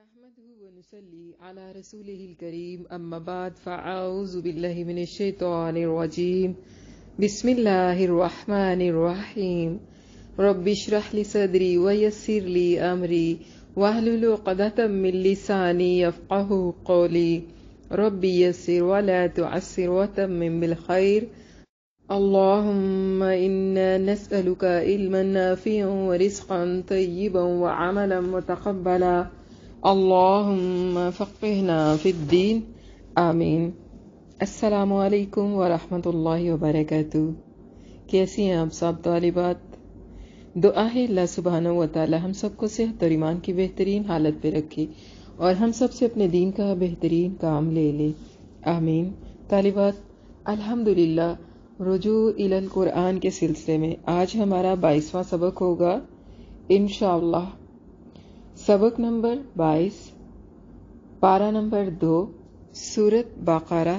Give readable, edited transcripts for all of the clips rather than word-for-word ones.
نحمده ونصلي على رسوله الكريم أما بعد فأعوذ بالله من الشيطان الرجيم بسم الله الرحمن الرحيم رب اشرح لي صدري ويسر لي أمري واحلل عقدة من لساني يفقهوا قولي رب يسر ولا تعسر وتمم بالخير اللهم إنا نسألك علما نافعا ورزقا طيبا وعملا متقبلا اللهم فقهنا في الدين آمین۔ السلام علیکم ورحمۃ اللہ وبرکاتہ۔ کیسی ہیں آپ سب طالبات؟ دعا ہے اللہ سبحانہ و تعالی ہم سب کو صحت اور ایمان کی بہترین حالت پہ رکھے اور ہم سب سے اپنے دین کا بہترین کام لے لے، آمین۔ طالبات، الحمدللہ رجوع الی القرآن کے سلسلے میں آج ہمارا 22واں سبق ہوگا انشاءاللہ۔ سبق نمبر 22، پارہ نمبر 2، سورۃ بقرہ،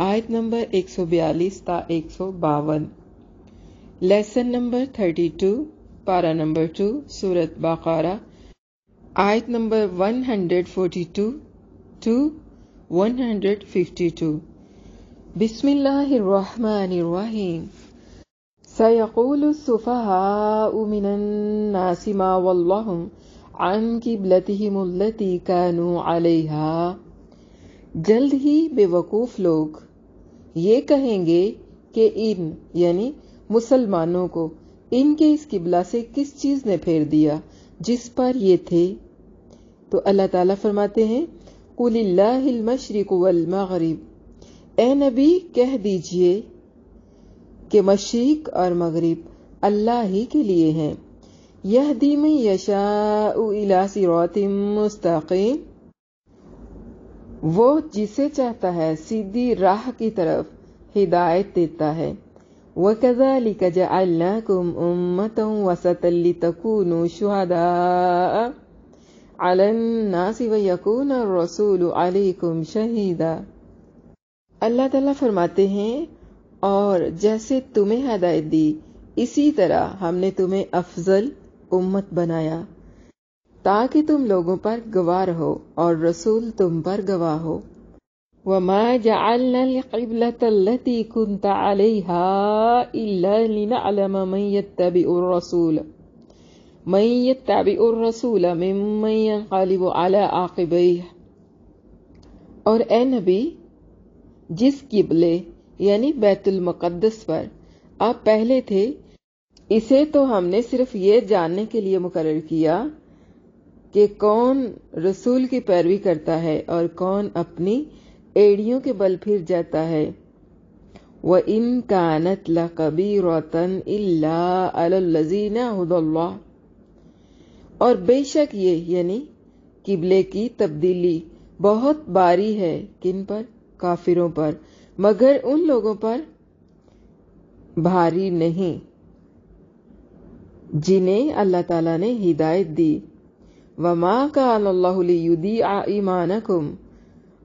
آیت نمبر 142 تا 152۔ لیسن نمبر 32، پارہ نمبر 2، سورۃ بقرہ، آیت نمبر 142 to 152۔ بسم اللہ الرحمن الرحیم۔ سیقول السفہاء من الناس ما وَلَّهُمْ عن قبلتهم التي كانوا عليها۔ جلد ہی بے وقوف لوگ یہ کہیں گے کہ ان یعنی مسلمانوں کو ان کے اس قبلہ سے کس چیز نے پھیر دیا جس پر یہ تھے۔ تو اللہ تعالیٰ فرماتے ہیں قُلِ اللَّهِ الْمَشْرِقُ وَالْمَغْرِبُ، اے نبی کہہ دیجئے کہ مشرق اور مغرب اللہ ہی کے لیے ہیں۔ یہدی من یشاء الی صراط مستقیم، وہ جسے چاہتا ہے سیدھی راہ کی طرف ہدایت دیتا ہے۔ وَكَذَلِكَ جَعَلْنَاكُمْ أُمَّةً وَسَطًا لِتَكُونُوا شُهَدَاءَ عَلَى النَّاسِ وَيَكُونَ الرَّسُولُ عَلَيْكُمْ شَهِيدًا۔ اللہ تعالیٰ فرماتے ہیں اور جیسے تمہیں ہدایت دی اسی طرح ہم نے تمہیں افضل امت بنایا تاکہ تم لوگوں پر گواہ رہو اور رسول تم پر گواہ ہو۔ وَمَا جَعَلْنَا الْقِبْلَةَ الَّتِي كُنْتَ عَلَيْهَا إِلَّا لِنَعْلَمَ مَن يَتَّبِعُ الرَّسُولَ مِمَّن يَنقَلِبُ عَلَى عَقِبَيْهِ۔ اور اے نبی، جس قبلے یعنی بیت المقدس پر آپ پہلے تھے، اسے تو ہم نے صرف یہ جاننے کے لیے مقرر کیا کہ کون رسول کی پیروی کرتا ہے اور کون اپنی ایڑیوں کے بل پھر جاتا ہے۔ وَإِن كَانَتْ لَكَبِيرَةً إِلَّا عَلَى الَّذِينَ هُدَى اللَّهِ، اور بے شک یہ یعنی قبلے کی تبدیلی بہت باری ہے، کن پر؟ کافروں پر، مگر ان لوگوں پر بھاری نہیں جنہیں اللہ تعالیٰ نے ہدایت دی۔ وَمَا كَانَ اللَّهُ لِيُضِيعَ إِيمَانَكُمْ،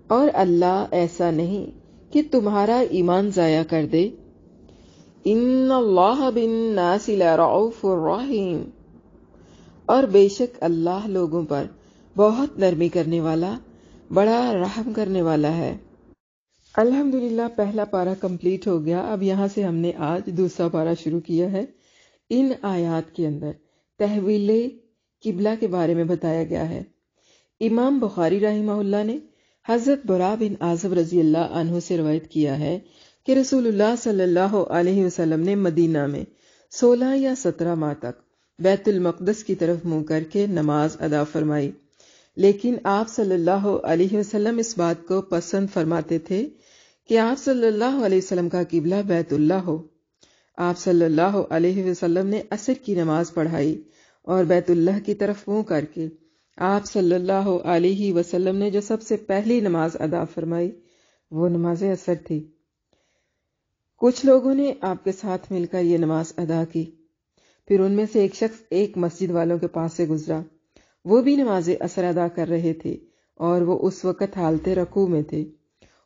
اور اللہ ایسا نہیں کہ تمہارا ایمان ضائع کر دے۔ إِنَّ اللَّهَ بِالنَّاسِ لَرَءُوفٌ رَحِيمٌ، اور بے شک اللہ لوگوں پر بہت نرمی کرنے والا، بڑا رحم کرنے والا ہے۔ الحمدللہ پہلا پارہ کمپلیٹ ہو گیا۔ اب یہاں سے ہم نے آج دوسرا پارہ شروع کیا ہے۔ ان آیات کے اندر تحویل قبلہ کے بارے میں بتایا گیا ہے۔ امام بخاری رحمہ اللہ نے حضرت براء بن عازب رضی اللہ عنہ سے روایت کیا ہے کہ رسول اللہ صلی اللہ علیہ وسلم نے مدینہ میں 16 یا 17 ماہ تک بیت المقدس کی طرف منہ کر کے نماز ادا فرمائی، لیکن آپ صلی اللہ علیہ وسلم اس بات کو پسند فرماتے تھے کہ آپ صلی اللہ علیہ وسلم کا قبلہ بیت اللہ ہو۔ آپ صلی اللہ علیہ وسلم نے عصر کی نماز پڑھائی اور بیت اللہ کی طرف منہ کر کے آپ صلی اللہ علیہ وسلم نے جو سب سے پہلی نماز ادا فرمائی وہ نماز عصر تھی۔ کچھ لوگوں نے آپ کے ساتھ مل کر یہ نماز ادا کی، پھر ان میں سے ایک شخص ایک مسجد والوں کے پاس سے گزرا، وہ بھی نماز عصر ادا کر رہے تھے اور وہ اس وقت حالت رکوع میں تھے۔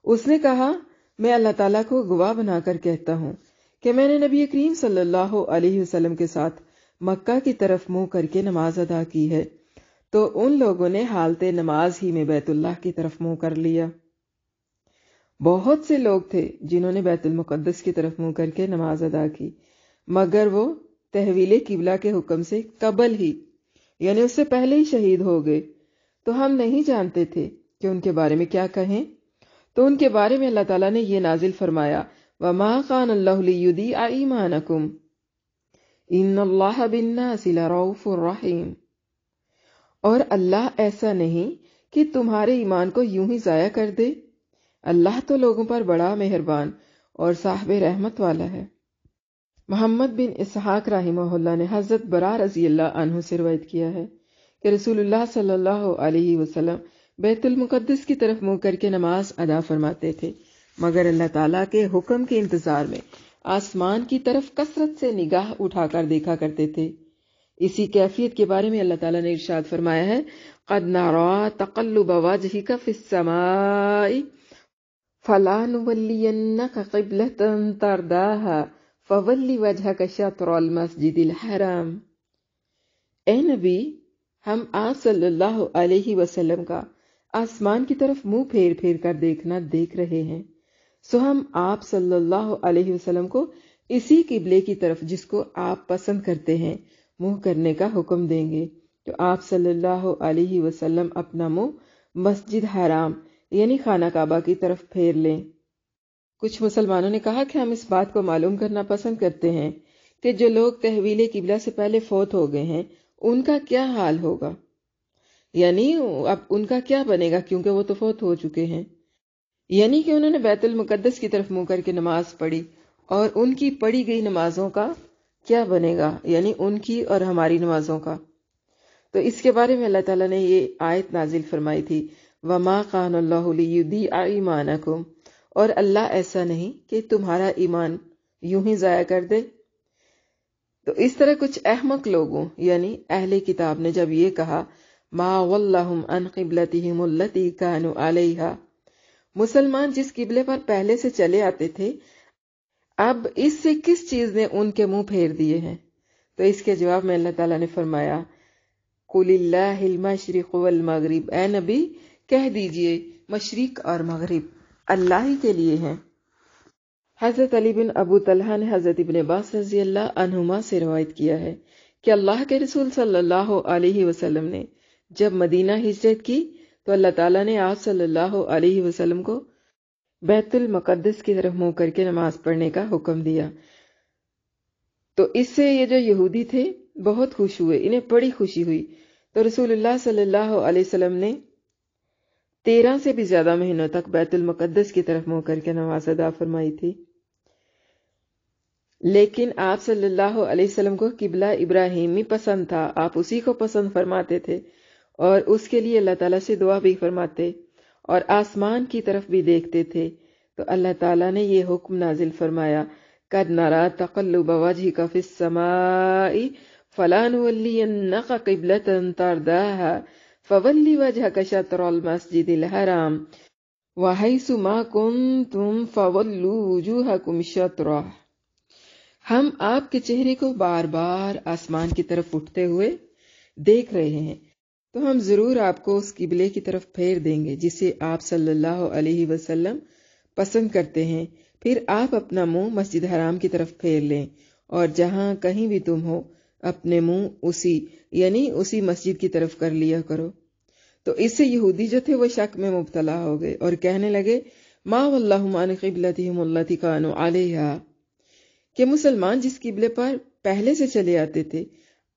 اس نے کہا، میں اللہ تعالیٰ کو گواہ بنا کر کہتا ہوں کہ میں نے نبی کریم صلی اللہ علیہ وسلم کے ساتھ مکہ کی طرف منہ کر کے نماز ادا کی ہے۔ تو ان لوگوں نے حالت نماز ہی میں بیت اللہ کی طرف منہ کر لیا۔ بہت سے لوگ تھے جنہوں نے بیت المقدس کی طرف منہ کر کے نماز ادا کی، مگر وہ تحویل قبلہ کے حکم سے قبل ہی یعنی اس سے پہلے ہی شہید ہو گئے، تو ہم نہیں جانتے تھے کہ ان کے بارے میں کیا کہیں۔ تو ان کے بارے میں اللہ تعالیٰ نے یہ نازل فرمایا، وَمَا كَانَ اللَّهُ لِيُضِيعَ إِيمَانَكُمْ إِنَّ اللَّهَ بِالنَّاسِ لَرَءُوفٌ رَحِيمٌ، اور اللہ ایسا نہیں کہ تمہارے ایمان کو یوں ہی ضائع کر دے، اللہ تو لوگوں پر بڑا مہربان اور صاحب رحمت والا ہے۔ محمد بن اسحاق رحمہ اللہ نے حضرت برا رضی اللہ عنہ سے روایت کیا ہے کہ رسول اللہ صلی اللہ علیہ وسلم بیت المقدس کی طرف منہ کر کے نماز ادا فرماتے تھے، مگر اللہ تعالیٰ کے حکم کے انتظار میں آسمان کی طرف کثرت سے نگاہ اٹھا کر دیکھا کرتے تھے۔ اسی کیفیت کے بارے میں اللہ تعالیٰ نے ارشاد فرمایا ہے، قَدْ نَرَىٰ تَقَلُّبَ وَجْهِكَ فِي السَّمَاءِ فَلَنُوَلِّيَنَّكَ قِبْلَةً تَرْضَاهَا فَوَلِّ وَجْهَكَ شَطْرَ الْمَسْجِدِ الْحَرَامِ۔ اے نبی، ہم آپ صلی اللہ علیہ وسلم کا آسمان کی طرف منہ پھیر پھیر کر دیکھنا دیکھ رہے ہیں، سو ہم آپ صلی اللہ علیہ وسلم کو اسی قبلے کی طرف جس کو آپ پسند کرتے ہیں منہ کرنے کا حکم دیں گے، تو آپ صلی اللہ علیہ وسلم اپنا منہ مسجد حرام یعنی خانہ کعبہ کی طرف پھیر لیں۔ کچھ مسلمانوں نے کہا کہ ہم اس بات کو معلوم کرنا پسند کرتے ہیں کہ جو لوگ تحویل قبلہ سے پہلے فوت ہو گئے ہیں ان کا کیا حال ہوگا، یعنی اب ان کا کیا بنے گا، کیونکہ وہ تو فوت ہو چکے ہیں، یعنی کہ انہوں نے بیت المقدس کی طرف منہ کر کے نماز پڑھی، اور ان کی پڑھی گئی نمازوں کا کیا بنے گا، یعنی ان کی اور ہماری نمازوں کا۔ تو اس کے بارے میں اللہ تعالیٰ نے یہ آیت نازل فرمائی تھی، وَمَا كَانَ اللَّهُ لِيُضِيعَ إِيمَانَكُمْ، اور اللہ ایسا نہیں کہ تمہارا ایمان یوں ہی ضائع کر دے۔ تو اس طرح کچھ احمق لوگوں یعنی اہل کتاب نے جب یہ کہا، مَا وَلَّهُمْ عَنْ قِبْلَتِهِمُ الَّتِي كَانُوا عَلَيْهَا، مسلمان جس قبلے پر پہلے سے چلے آتے تھے اب اس سے کس چیز نے ان کے منہ پھیر دیے ہیں؟ تو اس کے جواب میں اللہ تعالیٰ نے فرمایا، قُلِ اللَّهِ الْمَشْرِقُ وَالْمَغْرِبُ، اے نبی کہہ دیجئے مشرق اور مغرب اللہ ہی کے لیے ہیں۔ حضرت علی بن ابو طلحہ نے حضرت ابن عباس رضی اللہ عنہما سے روایت کیا ہے کہ اللہ کے رسول صلی اللہ علیہ وسلم نے جب مدینہ ہجرت کی تو اللہ تعالیٰ نے آپ صلی اللہ علیہ وسلم کو بیت المقدس کی طرف منہ کر کے نماز پڑھنے کا حکم دیا۔ تو اس سے یہ جو یہودی تھے بہت خوش ہوئے، انہیں بڑی خوشی ہوئی، تو رسول اللہ صلی اللہ علیہ وسلم نے 13 سے بھی زیادہ مہینوں تک بیت المقدس کی طرف منہ کر کے نماز ادا فرمائی تھی۔ لیکن آپ صلی اللہ علیہ وسلم کو قبلہ ابراہیمی پسند تھا، آپ اسی کو پسند فرماتے تھے اور اس کے لیے اللہ تعالیٰ سے دعا بھی فرماتے اور آسمان کی طرف بھی دیکھتے تھے۔ تو اللہ تعالیٰ نے یہ حکم نازل فرمایا، قَدْ نَرَىٰ تَقَلُّبَ وَجْهِكَ فِي السَّمَاءِ فَلَنُوَلِّيَنَّكَ قِبْلَةً تَرْضَاهَا فَوَلِّ وَجْهَكَ شَطْرَ الْمَسْجِدِ الْحَرَامِ وَحَيْثُ مَا كُنتُمْ فَوَلُّوا وُجُوهَكُمْ شَطْرَهُ۔ ہم آپ کے چہرے کو بار بار آسمان کی طرف اٹھتے ہوئے دیکھ رہے ہیں، تو ہم ضرور آپ کو اس قبلے کی طرف پھیر دیں گے جسے آپ صلی اللہ علیہ وسلم پسند کرتے ہیں، پھر آپ اپنا منہ مسجد حرام کی طرف پھیر لیں، اور جہاں کہیں بھی تم ہو اپنے منہ اسی مسجد کی طرف کر لیا کرو۔ تو اس سے یہودی جو تھے وہ شک میں مبتلا ہو گئے اور کہنے لگے، ما واللہم عن قبلتہم التی کانوا علیہا، کہ مسلمان جس قبلے پر پہلے سے چلے آتے تھے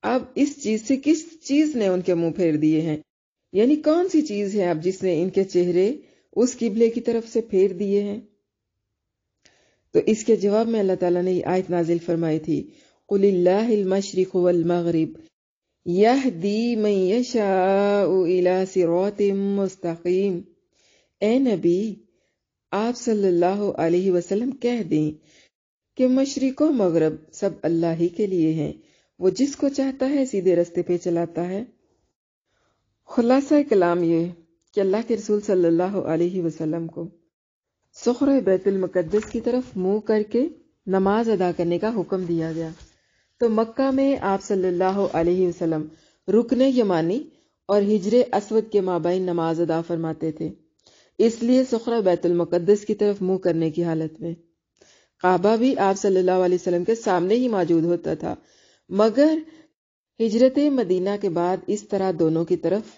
اب اس چیز سے کس چیز نے ان کے منہ پھیر دیے ہیں، یعنی کون سی چیز ہے اب جس نے ان کے چہرے اس قبلے کی طرف سے پھیر دیے ہیں؟ تو اس کے جواب میں اللہ تعالیٰ نے یہ آیت نازل فرمائی تھی، قُلِ اللَّهِ الْمَشْرِقُ وَالْمَغْرِبُ يَهْدِي مَن يَشَاءُ إِلَىٰ صِرَاطٍ مُّسْتَقِيمٍ۔ اے نبی آپ صلی اللہ علیہ وسلم کہہ دیں کہ مشرق و مغرب سب اللہ ہی کے لیے ہیں، وہ جس کو چاہتا ہے سیدھے رستے پہ چلاتا ہے۔ خلاصہ کلام یہ کہ اللہ کے رسول صلی اللہ علیہ وسلم کو صخرہ بیت المقدس کی طرف منہ کر کے نماز ادا کرنے کا حکم دیا گیا۔ تو مکہ میں آپ صلی اللہ علیہ وسلم رکن یمانی اور ہجر اسود کے مابین نماز ادا فرماتے تھے، اس لیے صخرہ بیت المقدس کی طرف منہ کرنے کی حالت میں۔ کعبہ بھی آپ صلی اللہ علیہ وسلم کے سامنے ہی موجود ہوتا تھا، مگر ہجرت مدینہ کے بعد اس طرح دونوں کی طرف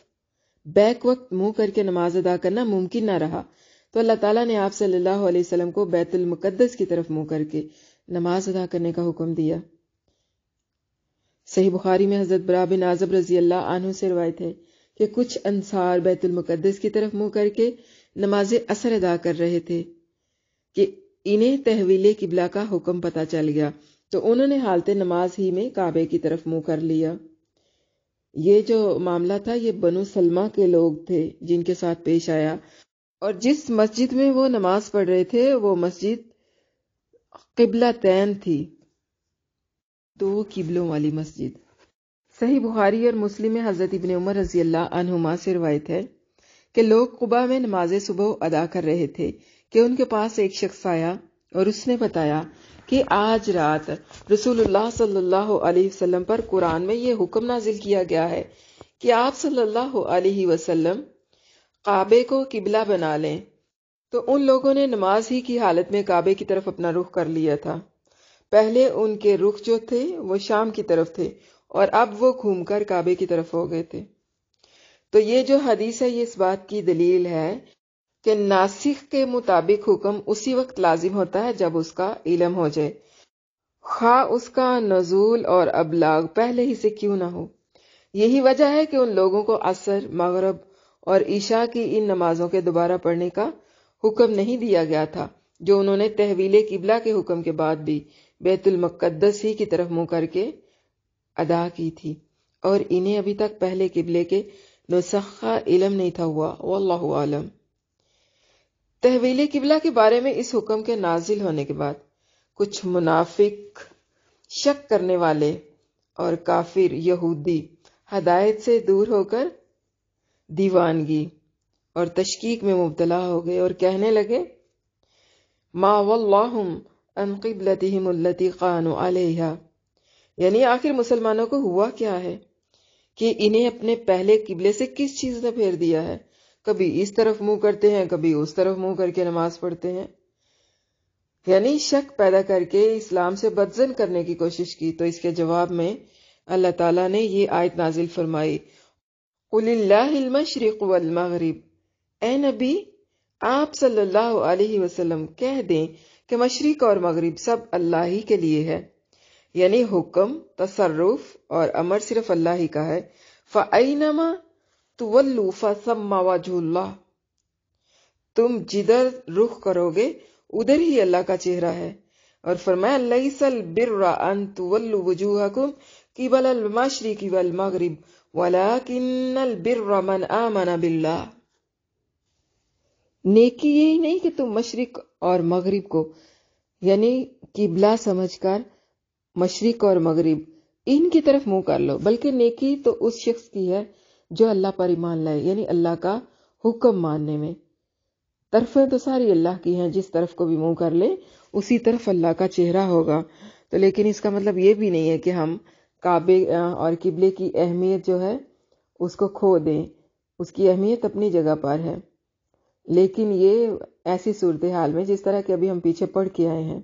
بیک وقت منہ کر کے نماز ادا کرنا ممکن نہ رہا، تو اللہ تعالیٰ نے آپ صلی اللہ علیہ وسلم کو بیت المقدس کی طرف منہ کر کے نماز ادا کرنے کا حکم دیا۔ صحیح بخاری میں حضرت برا بن عازب رضی اللہ عنہ سے روایت ہے کہ کچھ انصار بیت المقدس کی طرف منہ کر کے نماز عصر ادا کر رہے تھے کہ انہیں تحویل قبلہ کا حکم پتہ چل گیا، تو انہوں نے حالت نماز ہی میں کعبے کی طرف منہ کر لیا۔ یہ جو معاملہ تھا یہ بنو سلمہ کے لوگ تھے جن کے ساتھ پیش آیا، اور جس مسجد میں وہ نماز پڑھ رہے تھے وہ مسجد قبلہ تین تھی، دو قبلوں والی مسجد۔ صحیح بخاری اور مسلم میں حضرت ابن عمر رضی اللہ عنہما سے روایت ہے کہ لوگ قباء میں نماز صبح ادا کر رہے تھے کہ ان کے پاس ایک شخص آیا اور اس نے بتایا کہ آج رات رسول اللہ صلی اللہ علیہ وسلم پر قرآن میں یہ حکم نازل کیا گیا ہے کہ آپ صلی اللہ علیہ وسلم کعبے کو قبلہ بنا لیں۔ تو ان لوگوں نے نماز ہی کی حالت میں کعبے کی طرف اپنا رخ کر لیا تھا۔ پہلے ان کے رخ جو تھے وہ شام کی طرف تھے اور اب وہ گھوم کر کعبے کی طرف ہو گئے تھے۔ تو یہ جو حدیث ہے یہ اس بات کی دلیل ہے کہ ناسخ کے مطابق حکم اسی وقت لازم ہوتا ہے جب اس کا علم ہو جائے، خواہ اس کا نزول اور ابلاغ پہلے ہی سے کیوں نہ ہو۔ یہی وجہ ہے کہ ان لوگوں کو عصر، مغرب اور عشاء کی ان نمازوں کے دوبارہ پڑھنے کا حکم نہیں دیا گیا تھا جو انہوں نے تحویل قبلہ کے حکم کے بعد بھی بیت المقدس ہی کی طرف منہ کر کے ادا کی تھی، اور انہیں ابھی تک پہلے قبلے کے نسخ کا علم نہیں تھا ہوا، واللہ عالم۔ تحویل قبلہ کے بارے میں اس حکم کے نازل ہونے کے بعد کچھ منافق، شک کرنے والے اور کافر یہودی ہدایت سے دور ہو کر دیوانگی اور تشکیک میں مبتلا ہو گئے اور کہنے لگے ما واللہم ان قبلتہم التی قانوا علیہا، یعنی آخر مسلمانوں کو ہوا کیا ہے کہ انہیں اپنے پہلے قبلے سے کس چیز نے پھیر دیا ہے؟ کبھی اس طرف منہ کرتے ہیں، کبھی اس طرف منہ کر کے نماز پڑھتے ہیں، یعنی شک پیدا کر کے اسلام سے بدزن کرنے کی کوشش کی۔ تو اس کے جواب میں اللہ تعالیٰ نے یہ آیت نازل فرمائی، قل اللہ المشرق والمغرب، اے نبی آپ صلی اللہ علیہ وسلم کہہ دیں کہ مشرق اور مغرب سب اللہ ہی کے لیے ہے، یعنی حکم، تصرف اور امر صرف اللہ ہی کا ہے۔ فَأَيْنَمَا تُوَلُّوا فَثَمَّ وَجْهُ اللَّهِ، تم جدھر رخ کرو گے ادھر ہی اللہ کا چہرہ ہے۔ اور فرمایا لَيْسَ الْبِرَّ أَن تُوَلُّوا وُجُوهَكُمْ قِبَلَ الْمَشْرِقِ وَالْمَغْرِبِ وَلَكِنَّ الْبِرَّ مَنْ آمَنَ بِاللَّهِ، نیکی یہی نہیں کہ تم مشرق اور مغرب کو یعنی قبلہ سمجھ کر مشرق اور مغرب ان کی طرف منہ کر لو، بلکہ نیکی تو اس شخص کی ہے جو اللہ پر ایمان لائے، یعنی اللہ کا حکم ماننے میں۔ طرفیں تو ساری اللہ کی ہیں، جس طرف کو بھی منہ کر لے اسی طرف اللہ کا چہرہ ہوگا۔ تو لیکن اس کا مطلب یہ بھی نہیں ہے کہ ہم کعبے اور قبلے کی اہمیت جو ہے اس کو کھو دیں، اس کی اہمیت اپنی جگہ پر ہے، لیکن یہ ایسی صورتحال میں جس طرح کہ ابھی ہم پیچھے پڑھ کے آئے ہیں،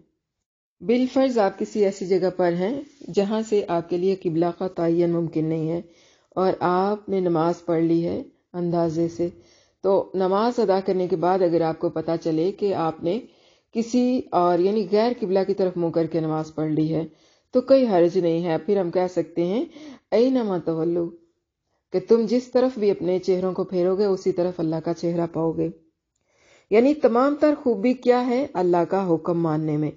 بالفرض آپ کسی ایسی جگہ پر ہیں جہاں سے آپ کے لیے قبلہ کا تعین ممکن نہیں ہے اور آپ نے نماز پڑھ لی ہے اندازے سے، تو نماز ادا کرنے کے بعد اگر آپ کو پتہ چلے کہ آپ نے کسی اور یعنی غیر قبلہ کی طرف منہ کر کے نماز پڑھ لی ہے تو کوئی حرج نہیں ہے، پھر ہم کہہ سکتے ہیں اینما تولوا، کہ تم جس طرف بھی اپنے چہروں کو پھیرو گے اسی طرف اللہ کا چہرہ پاؤ گے۔ یعنی تمام تر خوبی کیا ہے؟ اللہ کا حکم ماننے میں،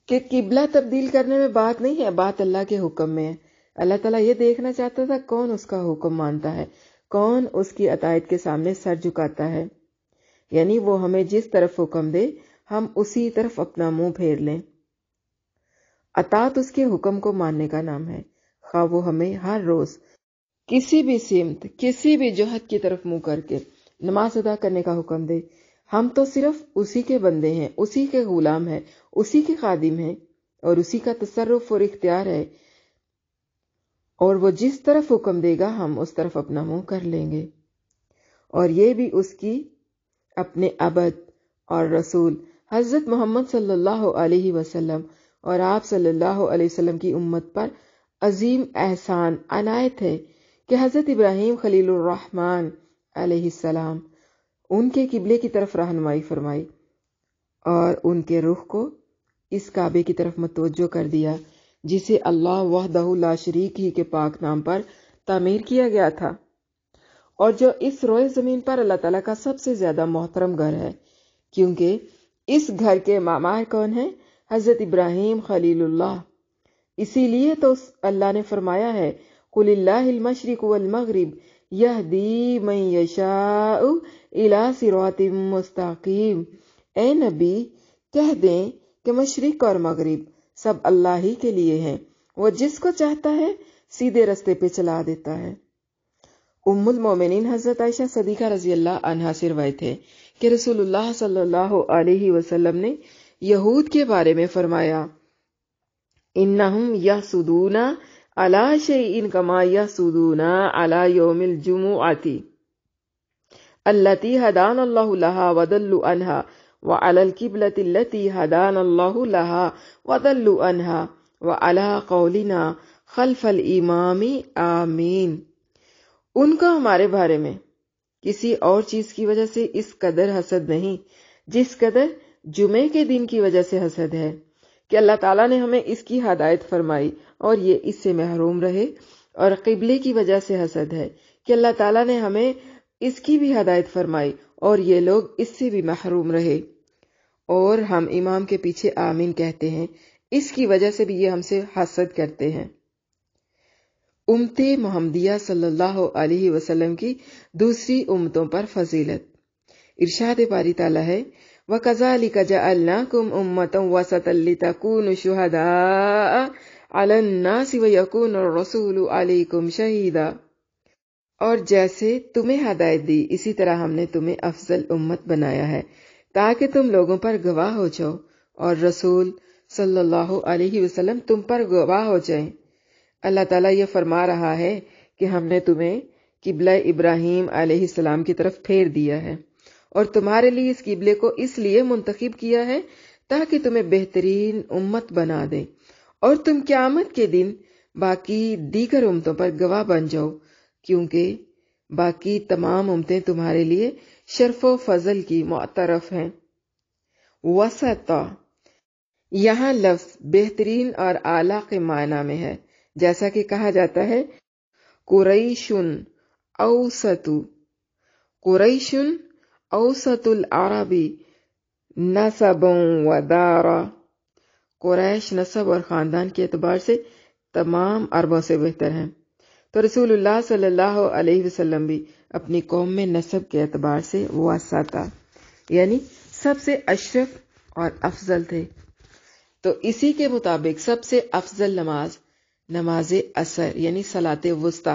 کہ قبلہ تبدیل کرنے میں بات نہیں ہے، بات اللہ کے حکم میں ہے۔ اللہ تعالیٰ یہ دیکھنا چاہتا تھا کون اس کا حکم مانتا ہے، کون اس کی اطاعت کے سامنے سر جھکاتا ہے، یعنی وہ ہمیں جس طرف حکم دے ہم اسی طرف اپنا منہ پھیر لیں۔ اطاعت اس کے حکم کو ماننے کا نام ہے، خواہ وہ ہمیں ہر روز کسی بھی سمت، کسی بھی جہت کی طرف منہ کر کے نماز ادا کرنے کا حکم دے، ہم تو صرف اسی کے بندے ہیں، اسی کے غلام ہیں، اسی کے خادم ہیں اور اسی کا تصرف اور اختیار ہے۔ اور وہ جس طرف حکم دے گا ہم اس طرف اپنا منہ کر لیں گے، اور یہ بھی اس کی اپنے عبد اور رسول حضرت محمد صلی اللہ علیہ وسلم اور آپ صلی اللہ علیہ وسلم کی امت پر عظیم احسان عنایت ہے کہ حضرت ابراہیم خلیل الرحمن علیہ السلام ان کے قبلے کی طرف رہنمائی فرمائی اور ان کے رخ کو اس کعبے کی طرف متوجہ کر دیا جسے اللہ وحدہ لا شریک ہی کے پاک نام پر تعمیر کیا گیا تھا، اور جو اس روئے زمین پر اللہ تعالیٰ کا سب سے زیادہ محترم گھر ہے، کیونکہ اس گھر کے معمار کون ہیں؟ حضرت ابراہیم خلیل اللہ۔ اسی لیے تو اللہ نے فرمایا ہے قُلِ اللَّهِ الْمَشْرِقُ وَالْمَغْرِبُ يَهْدِي مَن يَشَاءُ إِلَىٰ صِرَاطٍ مُسْتَقِيمٍ۔ اے نبی کہہ دیں کہ مشرق اور مغرب سب اللہ ہی کے لیے ہیں، وہ جس کو چاہتا ہے سیدھے رستے پہ چلا دیتا ہے۔ ام المومنین حضرت عائشہ صدیقہ رضی اللہ عنہا سے روایت ہے کہ رسول اللہ صلی اللہ علیہ وسلم نے یہود کے بارے میں فرمایا انہم یحسدون علی شیء کما یحسدون علی یوم الجمعۃ التی ہدانا اللہ لہا وضلوا عنہا وعلی القبلۃ التی ہدانا اللہ لہا وضلوا عنہا وعلی قولنا خلف الامام آمین۔ ان کو ہمارے بارے میں کسی اور چیز کی وجہ سے اس قدر حسد نہیں جس قدر جمعے کے دن کی وجہ سے حسد ہے کہ اللہ تعالیٰ نے ہمیں اس کی ہدایت فرمائی اور یہ اس سے محروم رہے، اور قبلے کی وجہ سے حسد ہے کہ اللہ تعالیٰ نے ہمیں اس کی بھی ہدایت فرمائی اور یہ لوگ اس سے بھی محروم رہے، اور ہم امام کے پیچھے آمین کہتے ہیں، اس کی وجہ سے بھی یہ ہم سے حسد کرتے ہیں۔ امت محمدیہ صلی اللہ علیہ وسلم کی دوسری امتوں پر فضیلت۔ ارشاد باری تعالیٰ ہے وَكَذَلِكَ جَعَلْنَاكُمْ أُمَّةً وَسَطًا لِتَكُونُوا شُهَدَاءَ عَلَى النَّاسِ وَيَكُونَ الرَّسُولُ عَلَيْكُمْ شَهِيدًا، اور جیسے تمہیں ہدایت دی اسی طرح ہم نے تمہیں افضل امت بنایا ہے تاکہ تم لوگوں پر گواہ ہو جاؤ اور رسول صلی اللہ علیہ وسلم تم پر گواہ ہو جائیں۔ اللہ تعالیٰ یہ فرما رہا ہے کہ ہم نے تمہیں قبلہ ابراہیم علیہ السلام کی طرف پھیر دیا ہے، اور تمہارے لیے اس قبلے کو اس لیے منتخب کیا ہے تاکہ تمہیں بہترین امت بنا دے اور تم قیامت کے دن باقی دیگر امتوں پر گواہ بن جاؤ، کیونکہ باقی تمام امتیں تمہارے لیے شرف و فضل کی معترف ہیں۔ وسطا یہاں لفظ بہترین اور اعلیٰ کے معنی میں ہے، جیسا کہ کہا جاتا ہے قریشن اوسط، قریشن اوسط العربی نسبا و دارا، قریش نسب اور خاندان کے اعتبار سے تمام عربوں سے بہتر ہیں، تو رسول اللہ صلی اللہ علیہ وسلم بھی اپنی قوم میں نسب کے اعتبار سے وسطا یعنی سب سے اشرف اور افضل تھے۔ تو اسی کے مطابق سب سے افضل نماز عصر یعنی صلاۃ وسطی،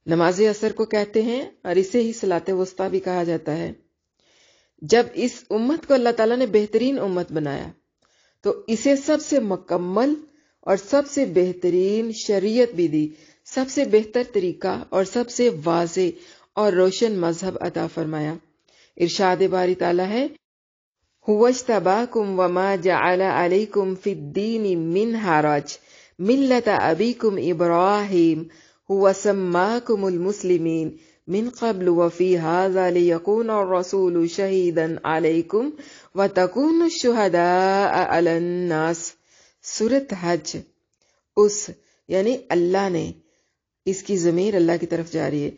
نماز عصر کو کہتے ہیں اور اسے ہی صلاۃ وسطی بھی کہا جاتا ہے۔ جب اس امت کو اللہ تعالیٰ نے بہترین امت بنایا تو اسے سب سے مکمل اور سب سے بہترین شریعت بھی دی، سب سے بہتر طریقہ اور سب سے واضح اور روشن مذہب عطا فرمایا۔ ارشاد باری تعالیٰ ہے هُوَ اجْتَبَاكُمْ وَمَا جَعَلَ عَلَيْكُمْ فِي الدِّينِ مِنْ حَرَجٍ مِلَّةَ أَبِيكُمْ إِبْرَاهِيمَ هُوَ سَمَّاكُمُ الْمُسْلِمِينَ مِنْ قَبْلُ وَفِي هَذَا لِيَكُونَ الرَّسُولُ شَهِيدًا عَلَيْكُمْ وَتَكُونُوا الشُّهَدَاءَ عَلَى النَّاسِ۔ سورۃ حج، اس یعنی اللہ نے، اس کی ضمیر اللہ کی طرف جاری ہے،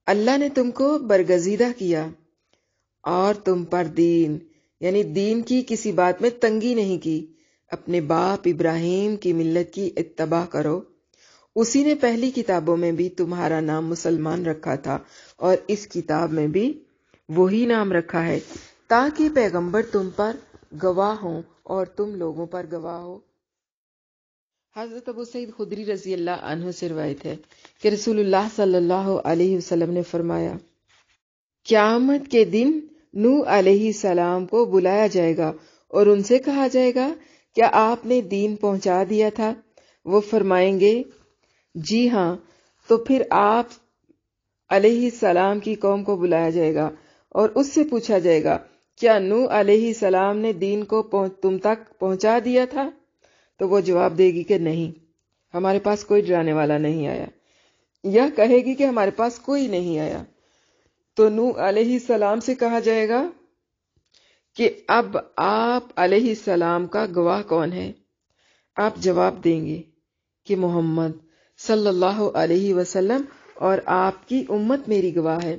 اللہ نے تم کو برگزیدہ کیا اور تم پر دین یعنی دین کی کسی بات میں تنگی نہیں کی، اپنے باپ ابراہیم کی ملت کی اتباع کرو، اسی نے پہلی کتابوں میں بھی تمہارا نام مسلمان رکھا تھا اور اس کتاب میں بھی وہی نام رکھا ہے تاکہ پیغمبر تم پر گواہ ہوں اور تم لوگوں پر گواہ ہو۔ حضرت ابو سعید خدری رضی اللہ عنہ سے روایت ہے کہ رسول اللہ صلی اللہ علیہ وسلم نے فرمایا قیامت کے دن نوح علیہ السلام کو بلایا جائے گا اور ان سے کہا جائے گا کیا آپ نے دین پہنچا دیا تھا؟ وہ فرمائیں گے جی ہاں، تو پھر آپ علیہ السلام کی قوم کو بلایا جائے گا اور اس سے پوچھا جائے گا کیا نوح علیہ السلام نے دین کو تم تک پہنچا دیا تھا؟ تو وہ جواب دے گی کہ نہیں، ہمارے پاس کوئی ڈرانے والا نہیں آیا، یا کہے گی کہ ہمارے پاس کوئی نہیں آیا۔ تو نوح علیہ السلام سے کہا جائے گا کہ اب آپ علیہ السلام کا گواہ کون ہے؟ آپ جواب دیں گے کہ محمد صلی اللہ علیہ وسلم اور آپ کی امت میری گواہ ہے۔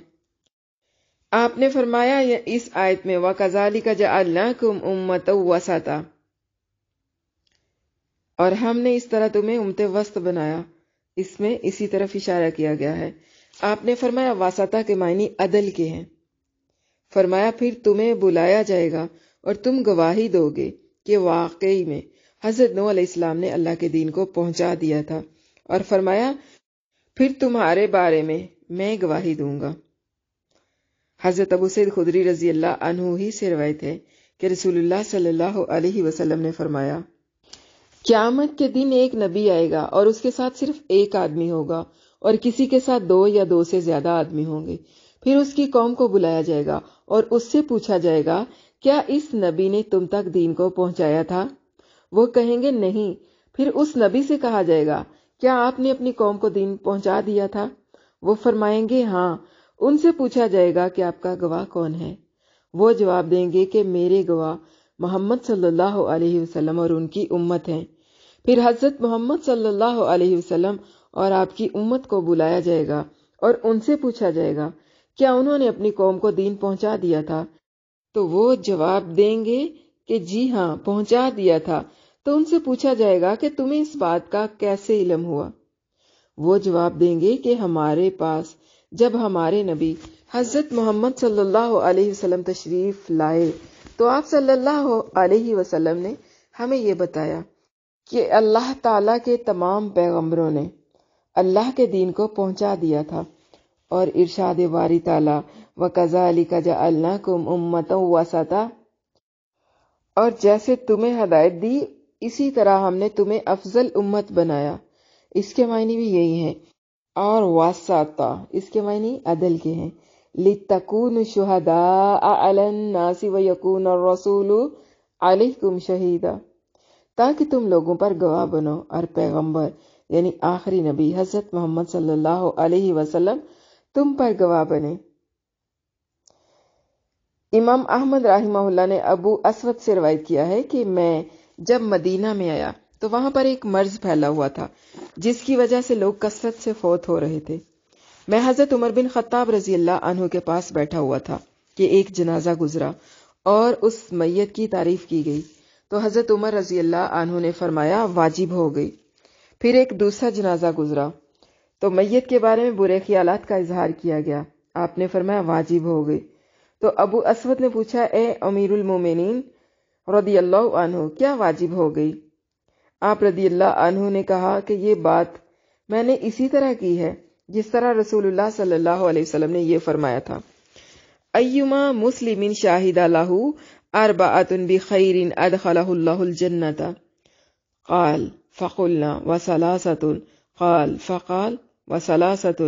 آپ نے فرمایا اس آیت میں وَكَذَلِكَ جَعَلْنَاكُمْ أُمَّةً وَسَطًا، اور ہم نے اس طرح تمہیں امت وسط بنایا، اس میں اسی طرف اشارہ کیا گیا ہے۔ آپ نے فرمایا واسطہ کے معنی عدل کے ہیں۔ فرمایا پھر تمہیں بلایا جائے گا اور تم گواہی دو گے کہ واقعی میں حضرت نوح علیہ السلام نے اللہ کے دین کو پہنچا دیا تھا، اور فرمایا پھر تمہارے بارے میں گواہی دوں گا۔ حضرت ابو سعید خدری رضی اللہ عنہ ہی سے روایت ہے کہ رسول اللہ صلی اللہ علیہ وسلم نے فرمایا قیامت کے دن ایک نبی آئے گا اور اس کے ساتھ صرف ایک آدمی ہوگا، اور کسی کے ساتھ 2 یا 2 سے زیادہ آدمی ہوں گے۔ پھر اس کی قوم کو بلایا جائے گا اور اس سے پوچھا جائے گا کیا اس نبی نے تم تک دین کو پہنچایا تھا؟ وہ کہیں گے نہیں۔ پھر اس نبی سے کہا جائے گا کیا آپ نے اپنی قوم کو دین پہنچا دیا تھا؟ وہ فرمائیں گے ہاں۔ ان سے پوچھا جائے گا کہ آپ کا گواہ کون ہے؟ وہ جواب دیں گے کہ میرے گواہ محمد صلی اللہ علیہ وسلم اور ان کی امت ہیں۔ پھر حضرت محمد صلی اللہ علیہ وسلم اور آپ کی امت کو بلایا جائے گا اور ان سے پوچھا جائے گا کیا انہوں نے اپنی قوم کو دین پہنچا دیا تھا؟ تو وہ جواب دیں گے کہ جی ہاں پہنچا دیا تھا۔ تو ان سے پوچھا جائے گا کہ تمہیں اس بات کا کیسے علم ہوا؟ وہ جواب دیں گے کہ ہمارے پاس جب ہمارے نبی حضرت محمد صلی اللہ علیہ وسلم تشریف لائے تو آپ صلی اللہ علیہ وسلم نے ہمیں یہ بتایا کہ اللہ تعالیٰ کے تمام پیغمبروں نے اللہ کے دین کو پہنچا دیا تھا، اور ارشاد باری تعالیٰ وَكَذَلِكَ جَعَلْنَاكُمْ أُمَّةً وَسَطًا، اور جیسے تمہیں ہدایت دی اسی طرح ہم نے تمہیں افضل امت بنایا، اس کے معنی بھی یہی ہیں۔ اور واسطہ اس کے معنی عدل کے ہیں۔ لِتَّكُونُوا شُهَدَاءَ عَلَى النَّاسِ وَيَكُونَ الرَّسُولُ عَلَيْكُمْ شَهِيدًا، تاکہ تم لوگوں پر گواہ بنو اور پیغمبر یعنی آخری نبی حضرت محمد صلی اللہ علیہ وسلم تم پر گواہ بنے۔ امام احمد رحمہ اللہ نے ابو اسود سے روایت کیا ہے کہ میں جب مدینہ میں آیا تو وہاں پر ایک مرض پھیلا ہوا تھا جس کی وجہ سے لوگ کثرت سے فوت ہو رہے تھے۔ میں حضرت عمر بن خطاب رضی اللہ عنہ کے پاس بیٹھا ہوا تھا کہ ایک جنازہ گزرا اور اس میت کی تعریف کی گئی، تو حضرت عمر رضی اللہ عنہ نے فرمایا واجب ہو گئی۔ پھر ایک دوسرا جنازہ گزرا تو میت کے بارے میں برے خیالات کا اظہار کیا گیا، آپ نے فرمایا واجب ہو گئی۔ تو ابو اسود نے پوچھا اے امیر المومنین رضی اللہ عنہ کیا واجب ہو گئی؟ آپ رضی اللہ عنہ نے کہا کہ یہ بات میں نے اسی طرح کی ہے جس طرح رسول اللہ صلی اللہ علیہ وسلم نے یہ فرمایا تھا ایما مسلم شاہد لہ اربعۃ بخیر ادخلہ اللہ الجنۃ قال فقلنا وثلاثۃ قال فقال وثلاثۃ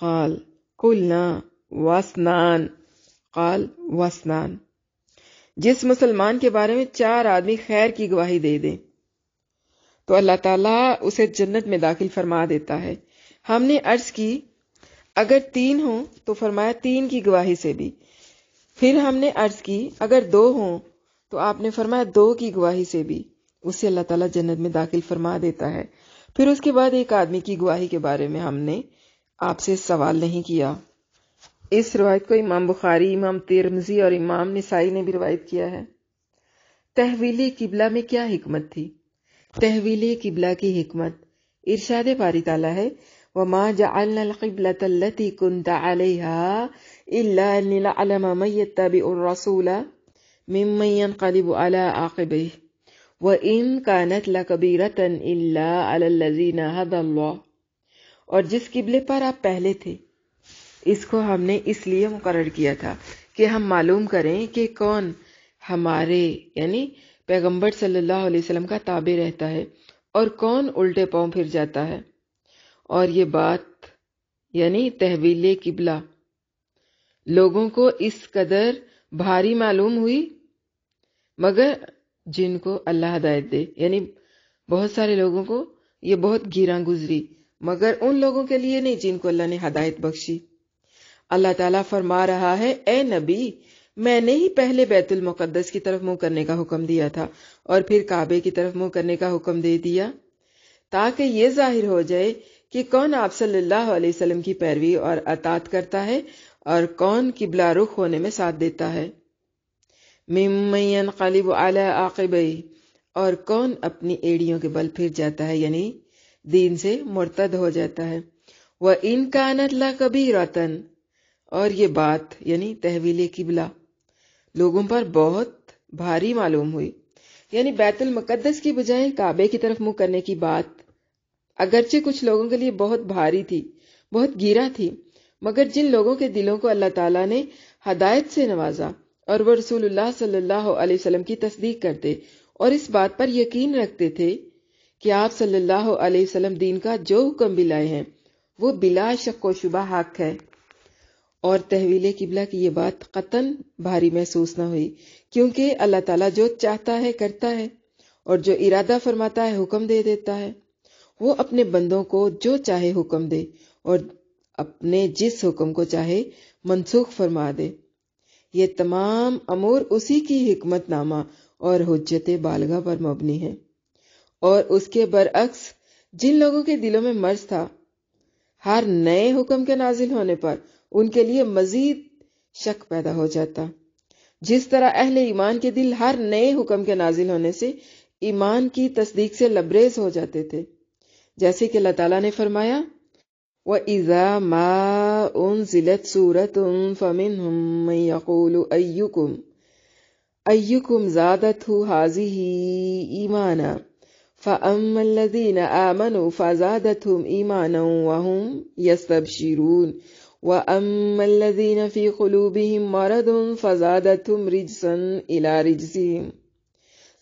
قال قلنا واثنان قال واثنان، جس مسلمان کے بارے میں 4 آدمی خیر کی گواہی دے دیں تو اللہ تعالیٰ اسے جنت میں داخل فرما دیتا ہے۔ ہم نے عرض کی اگر 3 ہوں تو فرمایا 3 کی گواہی سے بھی۔ پھر ہم نے عرض کی اگر 2 ہوں تو آپ نے فرمایا 2 کی گواہی سے بھی، اسے اللہ تعالیٰ جنت میں داخل فرما دیتا ہے۔ پھر اس کے بعد ایک آدمی کی گواہی کے بارے میں ہم نے آپ سے سوال نہیں کیا۔ اس روایت کو امام بخاری، امام ترمذی اور امام نسائی نے بھی روایت کیا ہے۔ تحویل قبلہ میں کیا حکمت تھی؟ تحویل قبلہ کی حکمت ارشاد باری تعالیٰ ہے وَمَا جَعَلْنَا الْقِبْلَةَ الَّتِي كُنْتَ عَلَيْهَا إِلَّا لِنَعْلَمَ مَن يَتَّبِعُ الرَّسُولَ مِمَّن يَنقَلِبُ عَلَىٰ عَقِبَيْهِ وَإِن كَانَتْ لَكَبِيرَةً إِلَّا عَلَى الَّذِينَ هَدَى اللَّهُ، اور جس قبلے پر آپ پہلے تھے اس کو ہم نے اس لیے مقرر کیا تھا کہ ہم معلوم کریں کہ کون ہمارے یعنی پیغمبر صلی اللہ علیہ وسلم کا تابع رہتا ہے اور کون الٹے پاؤں پھر جاتا ہے، اور یہ بات یعنی تحویل قبلہ لوگوں کو اس قدر بھاری معلوم ہوئی، مگر جن کو اللہ ہدایت دے، یعنی بہت سارے لوگوں کو یہ بہت گیراں گزری، مگر ان لوگوں کے لیے نہیں جن کو اللہ نے ہدایت بخشی۔ اللہ تعالیٰ فرما رہا ہے، اے نبی، میں نے ہی پہلے بیت المقدس کی طرف منہ کرنے کا حکم دیا تھا اور پھر کعبے کی طرف منہ کرنے کا حکم دے دیا، تاکہ یہ ظاہر ہو جائے کہ کون آپ صلی اللہ علیہ وسلم کی پیروی اور اطاعت کرتا ہے اور کون قبلہ رخ ہونے میں ساتھ دیتا ہے۔ ممن ينقلب على عاقبیہ، اور کون اپنی ایڑیوں کے بل پھر جاتا ہے، یعنی دین سے مرتد ہو جاتا ہے۔ وَإِن كَانَتْ لَكَبِيرَةً، اور یہ بات یعنی تحویل قبلہ لوگوں پر بہت بھاری معلوم ہوئی، یعنی بیت المقدس کی بجائے کعبے کی طرف منہ کرنے کی بات اگرچہ کچھ لوگوں کے لیے بہت بھاری تھی، بہت گیرا تھی، مگر جن لوگوں کے دلوں کو اللہ تعالیٰ نے ہدایت سے نوازا اور وہ رسول اللہ صلی اللہ علیہ وسلم کی تصدیق کرتے اور اس بات پر یقین رکھتے تھے کہ آپ صلی اللہ علیہ وسلم دین کا جو حکم بھی لائے ہیں وہ بلا شک و شبہ حق ہے، اور تحویل قبلہ کی یہ بات قطعاً بھاری محسوس نہ ہوئی، کیونکہ اللہ تعالیٰ جو چاہتا ہے کرتا ہے اور جو ارادہ فرماتا ہے حکم دے دیتا ہے۔ وہ اپنے بندوں کو جو چاہے حکم دے اور اپنے جس حکم کو چاہے منسوخ فرما دے۔ یہ تمام امور اسی کی حکمت نامہ اور حجت بالغہ پر مبنی ہے، اور اس کے برعکس جن لوگوں کے دلوں میں مرض تھا، ہر نئے حکم کے نازل ہونے پر ان کے لیے مزید شک پیدا ہو جاتا، جس طرح اہل ایمان کے دل ہر نئے حکم کے نازل ہونے سے ایمان کی تصدیق سے لبریز ہو جاتے تھے، جیسے کہ اللہ تعالیٰ نے فرمایا وَإِذَا مَا أُنزِلَتْ سُورَةٌ فَمِنْهُمْ مَنْ يَقُولُ أَيُّكُمْ زَادَتْهُ هَٰذِهِ إِيمَانًا فَأَمَّا الَّذِينَ آمَنُوا فَزَادَتْهُمْ إِيمَانًا وَهُمْ يَسْتَبْشِرُونَ وَأَمَّا الَّذِينَ فِي قُلُوبِهِمْ مَرَضٌ فَزَادَتْهُمْ رِجْسًا إِلَىٰ رِجْسِهِمْ۔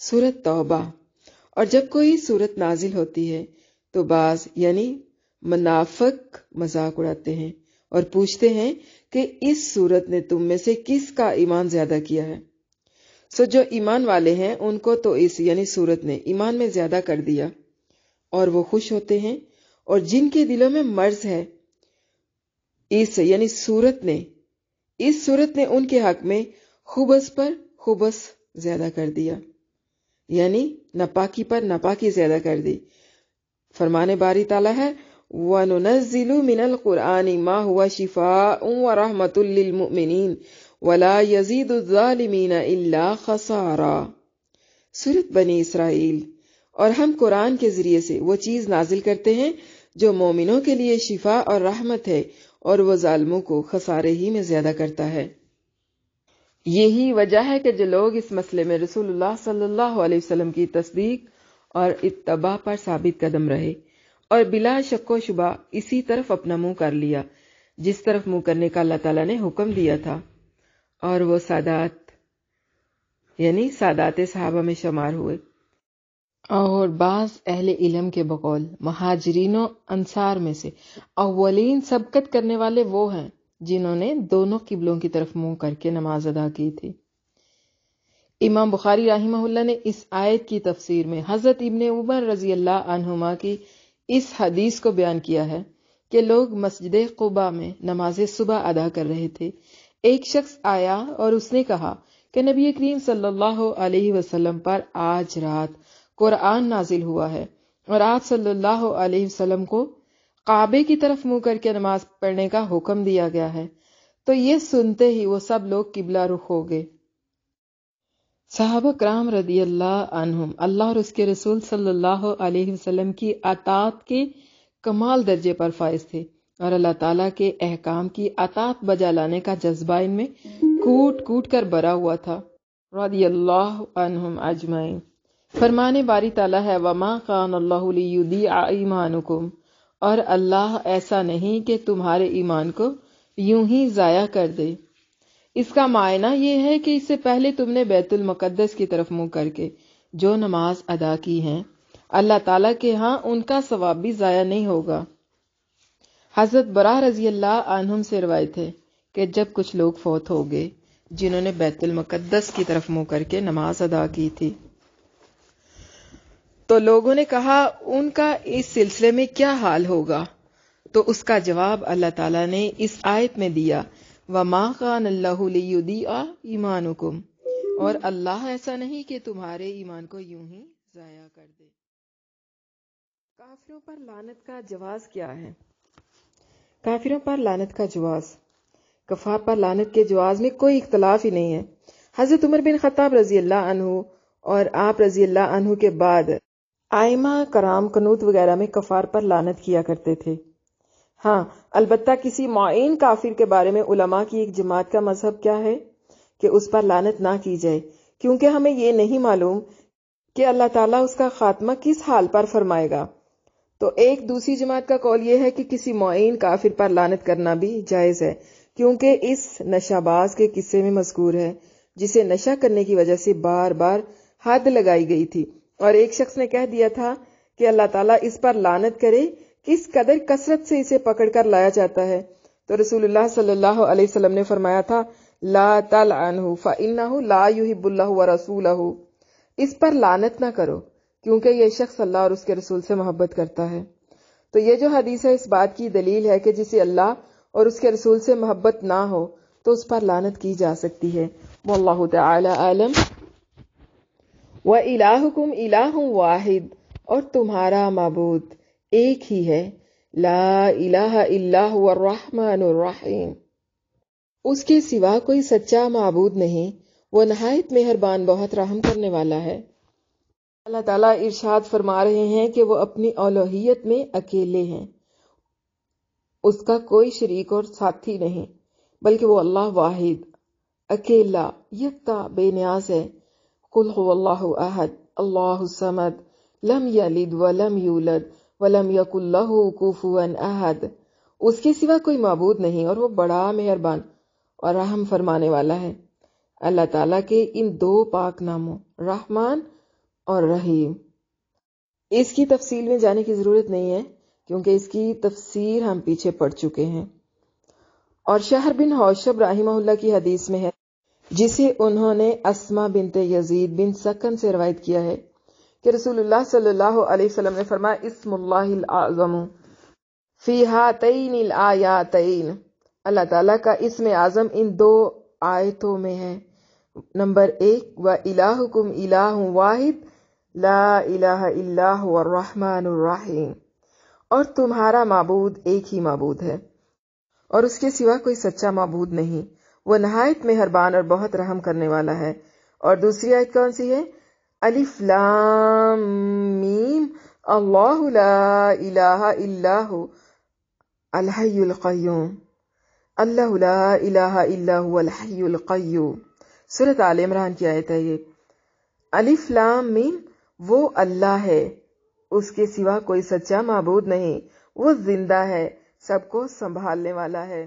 سورۃ توبہ۔ اور جب کوئی سورت نازل ہوتی ہے تو بعض یعنی منافق مذاق اڑاتے ہیں اور پوچھتے ہیں کہ اس سورت نے تم میں سے کس کا ایمان زیادہ کیا ہے؟ سو جو ایمان والے ہیں ان کو تو اس یعنی سورت نے ایمان میں زیادہ کر دیا اور وہ خوش ہوتے ہیں، اور جن کے دلوں میں مرض ہے اس یعنی سورت نے ان کے حق میں خبث پر خبث زیادہ کر دیا، یعنی ناپاکی پر ناپاکی زیادہ کر دی۔ فرمان باری تعالیٰ ہے وَنُنَزِّلُ مِنَ الْقُرْآنِ مَا هُوَ شِفَاءٌ وَرَحْمَةٌ لِّلْمُؤْمِنِينَ وَلَا يَزِيدُ الظَّالِمِينَ إِلَّا خَسَارًا۔ سورۃ بنی اسرائیل۔ اور ہم قرآن کے ذریعے سے وہ چیز نازل کرتے ہیں جو مومنوں کے لیے شفا اور رحمت ہے، اور وہ ظالموں کو خسارے ہی میں زیادہ کرتا ہے۔ یہی وجہ ہے کہ جو لوگ اس مسئلے میں رسول اللہ صلی اللہ علیہ وسلم کی تصدیق اور اتباع پر ثابت قدم رہے اور بلا شک و شبہ اسی طرف اپنا منہ کر لیا جس طرف منہ کرنے کا اللہ تعالیٰ نے حکم دیا تھا، اور وہ سادات یعنی سادات صحابہ میں شمار ہوئے۔ اور بعض اہل علم کے بقول مہاجرین و انصار میں سے اولین سبقت کرنے والے وہ ہیں جنہوں نے دونوں قبلوں کی طرف منہ کر کے نماز ادا کی تھی۔ امام بخاری رحمہ اللہ نے اس آیت کی تفسیر میں حضرت ابن عمر رضی اللہ عنہما کی اس حدیث کو بیان کیا ہے کہ لوگ مسجد قباء میں نماز صبح ادا کر رہے تھے، ایک شخص آیا اور اس نے کہا کہ نبی کریم صلی اللہ علیہ وسلم پر آج رات قرآن نازل ہوا ہے اور آپ صلی اللہ علیہ وسلم کو کعبے کی طرف منہ کر کے نماز پڑھنے کا حکم دیا گیا ہے۔ تو یہ سنتے ہی وہ سب لوگ قبلہ رخ ہو گئے۔ صحابہ کرام رضی اللہ عنہم اللہ اور اس کے رسول صلی اللہ علیہ وسلم کی اطاعت کے کمال درجے پر فائز تھے، اور اللہ تعالیٰ کے احکام کی اطاعت بجا لانے کا جذبہ ان میں کوٹ کوٹ کر بھرا ہوا تھا، رضی اللہ عنہم اجمعین۔ فرمان باری تعالیٰ ہے وَمَا كَانَ اللَّهُ لِيُضِيعَ إِيمَانَكُمْ، اور اللہ ایسا نہیں کہ تمہارے ایمان کو یوں ہی ضائع کر دے۔ اس کا معنی یہ ہے کہ اس سے پہلے تم نے بیت المقدس کی طرف منہ کر کے جو نماز ادا کی ہیں، اللہ تعالیٰ کے ہاں ان کا ثواب بھی ضائع نہیں ہوگا۔ حضرت برا رضی اللہ عنہم سے روایت ہے کہ جب کچھ لوگ فوت ہو گئے جنہوں نے بیت المقدس کی طرف منہ کر کے نماز ادا کی تھی، تو لوگوں نے کہا ان کا اس سلسلے میں کیا حال ہوگا؟ تو اس کا جواب اللہ تعالیٰ نے اس آیت میں دیا، وَمَا كَانَ اللَّهُ لِيُضِيعَ إِيمَانَكُمْ، اور اللہ ایسا نہیں کہ تمہارے ایمان کو یوں ہی ضائع کر دے۔ کافروں پر لعنت کا جواز کیا ہے؟ کافروں پر لعنت کا جواز، کفار پر لعنت کے جواز میں کوئی اختلاف ہی نہیں ہے۔ حضرت عمر بن خطاب رضی اللہ عنہ اور آپ رضی اللہ عنہ کے بعد ائمہ کرام قنوت وغیرہ میں کفار پر لعنت کیا کرتے تھے۔ ہاں، البتہ کسی معین کافر کے بارے میں علماء کی ایک جماعت کا مذہب کیا ہے کہ اس پر لعنت نہ کی جائے، کیونکہ ہمیں یہ نہیں معلوم کہ اللہ تعالیٰ اس کا خاتمہ کس حال پر فرمائے گا۔ تو ایک دوسری جماعت کا قول یہ ہے کہ کسی معین کافر پر لعنت کرنا بھی جائز ہے، کیونکہ اس نشہ باز کے قصے میں مذکور ہے جسے نشہ کرنے کی وجہ سے بار بار حد لگائی گئی تھی، اور ایک شخص نے کہہ دیا تھا کہ اللہ تعالیٰ اس پر لعنت کرے، کس قدر کثرت سے اسے پکڑ کر لایا جاتا ہے۔ تو رسول اللہ صلی اللہ علیہ وسلم نے فرمایا تھا، لا تلعنہ فإنہ لا یحب اللہ ورسولہ، اس پر لعنت نہ کرو کیونکہ یہ شخص اللہ اور اس کے رسول سے محبت کرتا ہے۔ تو یہ جو حدیث ہے اس بات کی دلیل ہے کہ جسے اللہ اور اس کے رسول سے محبت نہ ہو تو اس پر لعنت کی جا سکتی ہے۔ واللہ تعالی عالم۔ وَإِلَٰهُكُمْ إِلَٰهٌ وَاحِدٌ، اور تمہارا معبود ایک ہی ہے، لا الہ الا هو الرحمن الرحیم، اس کے سوا کوئی سچا معبود نہیں، وہ نہایت مہربان بہت رحم کرنے والا ہے۔ اللہ تعالیٰ ارشاد فرما رہے ہیں کہ وہ اپنی الوہیت میں اکیلے ہیں، اس کا کوئی شریک اور ساتھی نہیں، بلکہ وہ اللہ واحد، اکیلا، یکتا، بے نیاز ہے۔ قل هو اللہ احد اللہ الصمد لم یلد ولم یولد ولم یکن لہ کفوا احد، اس کے سوا کوئی معبود نہیں اور وہ بڑا مہربان اور رحم فرمانے والا ہے۔ اللہ تعالیٰ کے ان دو پاک ناموں رحمان اور رحیم، اس کی تفصیل میں جانے کی ضرورت نہیں ہے کیونکہ اس کی تفسیر ہم پیچھے پڑھ چکے ہیں۔ اور شہر بن حوشب رحمہ اللہ کی حدیث میں ہے، جسے انہوں نے اسما بنت یزید بن سکن سے روایت کیا ہے کہ رسول اللہ صلی اللہ علیہ وسلم نے فرمایا، اسم اللہ الاعظم فی ہاتین الآیاتین، اللہ تعالیٰ کا اسم اعظم ان دو آیتوں میں ہے۔ نمبر 1، وَإِلَٰهُكُمْ إِلَٰهٌ وَاحِدٌ لَا إِلَٰهَ إِلَّا هُوَ الرَّحْمَٰنُ الرَّحِيمُ، اور تمہارا معبود ایک ہی معبود ہے اور اس کے سوا کوئی سچا معبود نہیں، وہ نہایت مہربان اور بہت رحم کرنے والا ہے۔ اور دوسری آیت کون سی ہے؟ الف لام میم، اللہ لا الہ الا ہو الحی القیوم، اللہ لا الہ الا هو الحی القیوم، سورۃ آل عمران کی آیت ہے یہ۔ الف لام میم، وہ اللہ ہے، اس کے سوا کوئی سچا معبود نہیں، وہ زندہ ہے، سب کو سنبھالنے والا ہے۔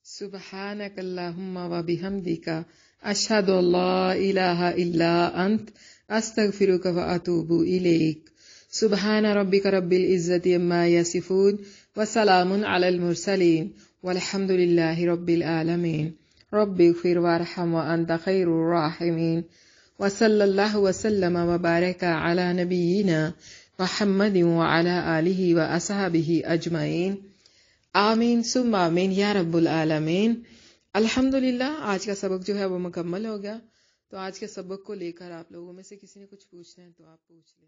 سبحانک اللہم و بحمدک، اشہد ان لا الہ الا انت، استغفرک و اتوب الیک۔ سبحان ربک رب العزت عما یصفون وسلام علی المرسلین والحمد للہ رب العالمین۔ رب اغفر وارحم وانت خیر الراحمین، وصلی اللہ وسلم وبارک علی نبینا محمد وعلی آلہ واصحابہ اجمعین، آمین ثم آمین یا رب العالمین۔ الحمدللہ آج کا سبق جو ہے وہ مکمل ہو گیا۔ تو آج کے سبق کو لے کر آپ لوگوں میں سے کسی نے کچھ پوچھنا ہے تو آپ پوچھ لیں۔